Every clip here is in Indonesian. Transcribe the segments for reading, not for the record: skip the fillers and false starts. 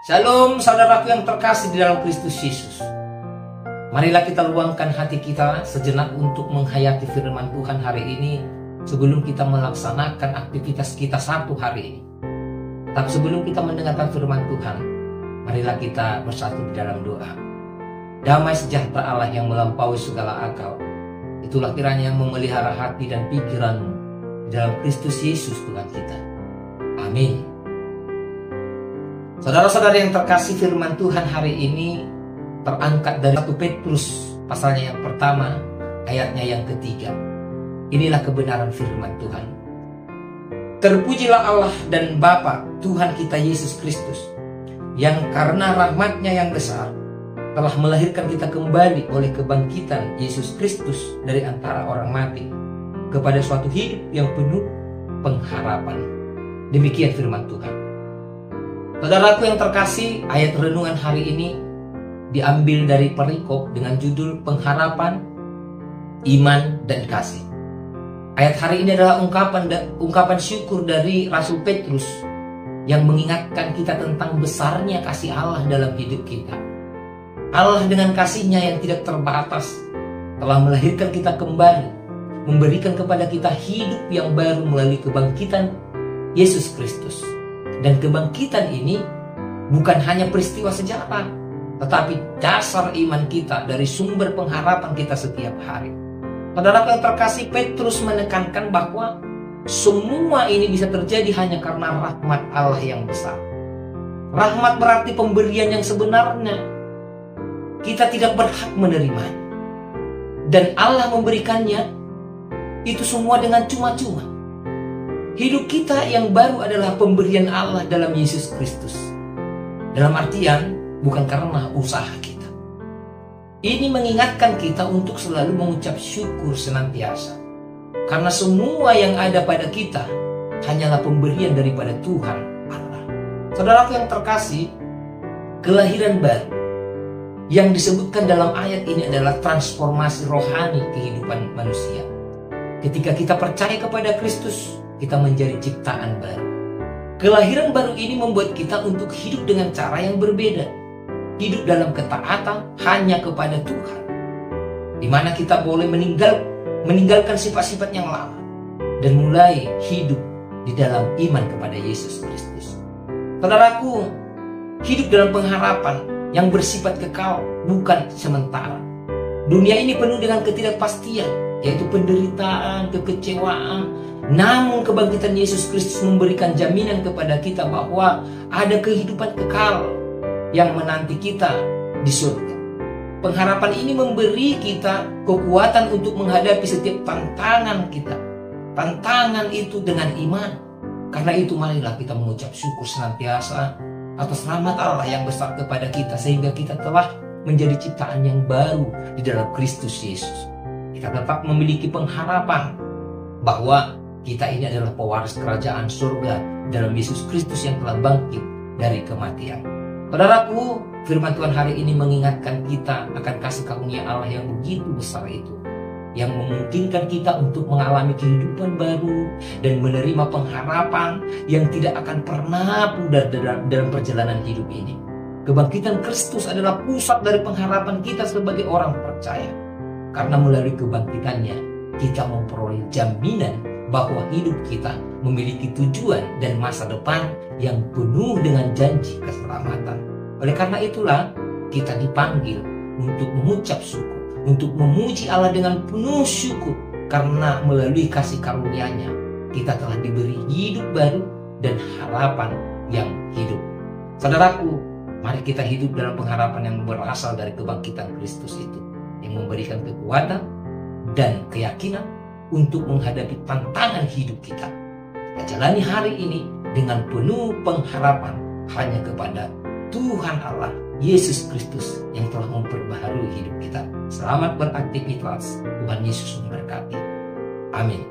Shalom saudaraku yang terkasih di dalam Kristus Yesus. Marilah kita luangkan hati kita sejenak untuk menghayati firman Tuhan hari ini sebelum kita melaksanakan aktivitas kita satu hari ini. Tapi sebelum kita mendengarkan firman Tuhan, marilah kita bersatu di dalam doa. Damai sejahtera Allah yang melampaui segala akal, itulah kiranya yang memelihara hati dan pikiranmu di dalam Kristus Yesus Tuhan kita. Amin. Saudara-saudara yang terkasih, firman Tuhan hari ini terangkat dari 1 Petrus pasalnya yang pertama, ayatnya yang ketiga. Inilah kebenaran firman Tuhan. Terpujilah Allah dan Bapa Tuhan kita Yesus Kristus, yang karena rahmat-Nya yang besar telah melahirkan kita kembali oleh kebangkitan Yesus Kristus dari antara orang mati kepada suatu hidup yang penuh pengharapan. Demikian firman Tuhan. Saudaraku yang terkasih, ayat renungan hari ini diambil dari perikop dengan judul pengharapan, iman, dan kasih. Ayat hari ini adalah ungkapan syukur dari Rasul Petrus yang mengingatkan kita tentang besarnya kasih Allah dalam hidup kita. Allah dengan kasih-Nya yang tidak terbatas telah melahirkan kita kembali, memberikan kepada kita hidup yang baru melalui kebangkitan Yesus Kristus. Dan kebangkitan ini bukan hanya peristiwa sejarah, tetapi dasar iman kita dari sumber pengharapan kita setiap hari. Saudara yang terkasih, Petrus menekankan bahwa semua ini bisa terjadi hanya karena rahmat Allah yang besar. Rahmat berarti pemberian yang sebenarnya kita tidak berhak menerimanya. Dan Allah memberikannya itu semua dengan cuma-cuma. Hidup kita yang baru adalah pemberian Allah dalam Yesus Kristus. Dalam artian bukan karena usaha kita. Ini mengingatkan kita untuk selalu mengucap syukur senantiasa. Karena semua yang ada pada kita hanyalah pemberian daripada Tuhan Allah. Saudaraku yang terkasih, kelahiran baru yang disebutkan dalam ayat ini adalah transformasi rohani kehidupan manusia. Ketika kita percaya kepada Kristus, kita menjadi ciptaan baru. Kelahiran baru ini membuat kita untuk hidup dengan cara yang berbeda. Hidup dalam ketaatan hanya kepada Tuhan. Di mana kita boleh meninggalkan sifat-sifat yang lama dan mulai hidup di dalam iman kepada Yesus Kristus. Saudaraku, hidup dalam pengharapan yang bersifat kekal, bukan sementara. Dunia ini penuh dengan ketidakpastian, yaitu penderitaan, kekecewaan. Namun kebangkitan Yesus Kristus memberikan jaminan kepada kita bahwa ada kehidupan kekal yang menanti kita di surga. Pengharapan ini memberi kita kekuatan untuk menghadapi setiap tantangan kita. Tantangan itu dengan iman. Karena itu marilah kita mengucap syukur senantiasa atas rahmat Allah yang besar kepada kita, sehingga kita telah menjadi ciptaan yang baru di dalam Kristus Yesus. Kita tetap memiliki pengharapan bahwa kita ini adalah pewaris kerajaan surga dalam Yesus Kristus yang telah bangkit dari kematian. Saudaraku, firman Tuhan hari ini mengingatkan kita akan kasih karunia Allah yang begitu besar itu, yang memungkinkan kita untuk mengalami kehidupan baru dan menerima pengharapan yang tidak akan pernah pudar dalam perjalanan hidup ini. Kebangkitan Kristus adalah pusat dari pengharapan kita sebagai orang percaya. Karena melalui kebangkitannya, kita memperoleh jaminan bahwa hidup kita memiliki tujuan dan masa depan yang penuh dengan janji keselamatan. Oleh karena itulah, kita dipanggil untuk mengucap syukur, untuk memuji Allah dengan penuh syukur, karena melalui kasih karunia-Nya, kita telah diberi hidup baru dan harapan yang hidup. Saudaraku, mari kita hidup dalam pengharapan yang berasal dari kebangkitan Kristus itu, yang memberikan kekuatan dan keyakinan untuk menghadapi tantangan hidup kita. Kita jalani hari ini dengan penuh pengharapan hanya kepada Tuhan Allah, Yesus Kristus yang telah memperbaharui hidup kita. Selamat beraktivitas. Tuhan Yesus memberkati. Amin.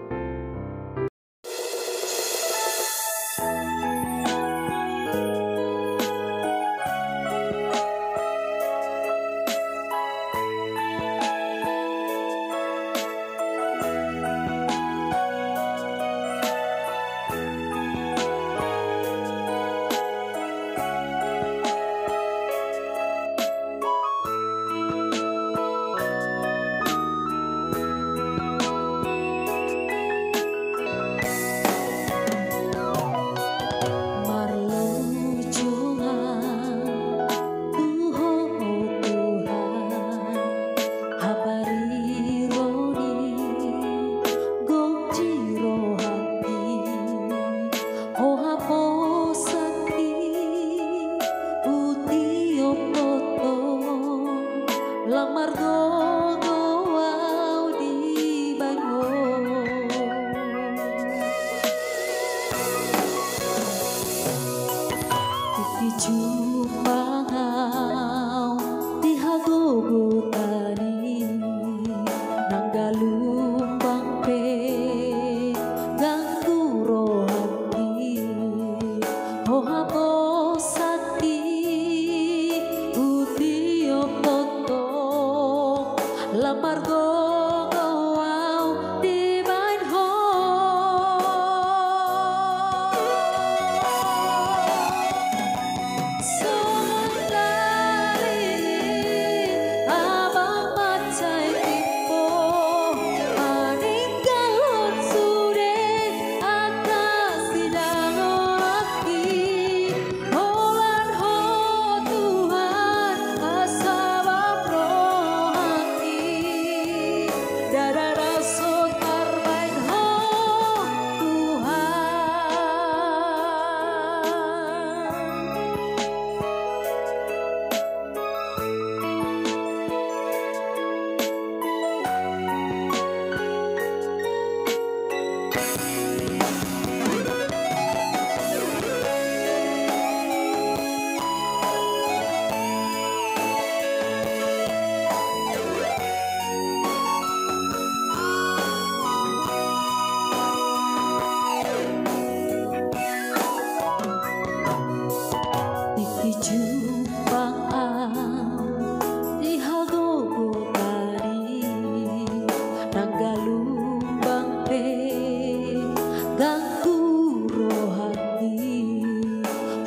ganggu rohani,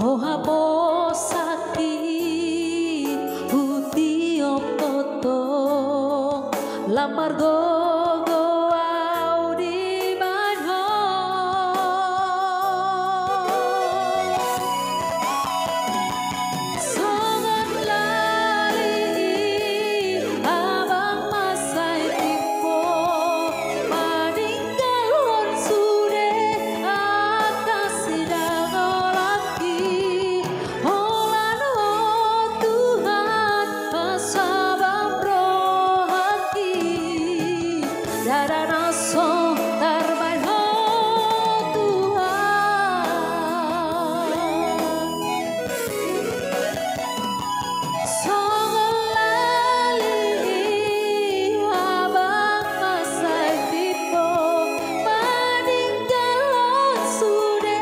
oh habo sakit putih opoto lamar go au di manho sangat lali abang masai tipo maninggalon sude akasih lagi olan oh Tuhan pasabang rohaki dara naso tarbain oh Tuhan songalali abang masai tipo maninggalon sude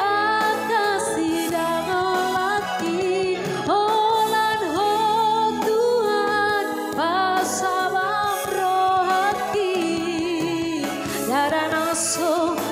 akasih lagi olan oh Tuhan pasabang rohaki dara naso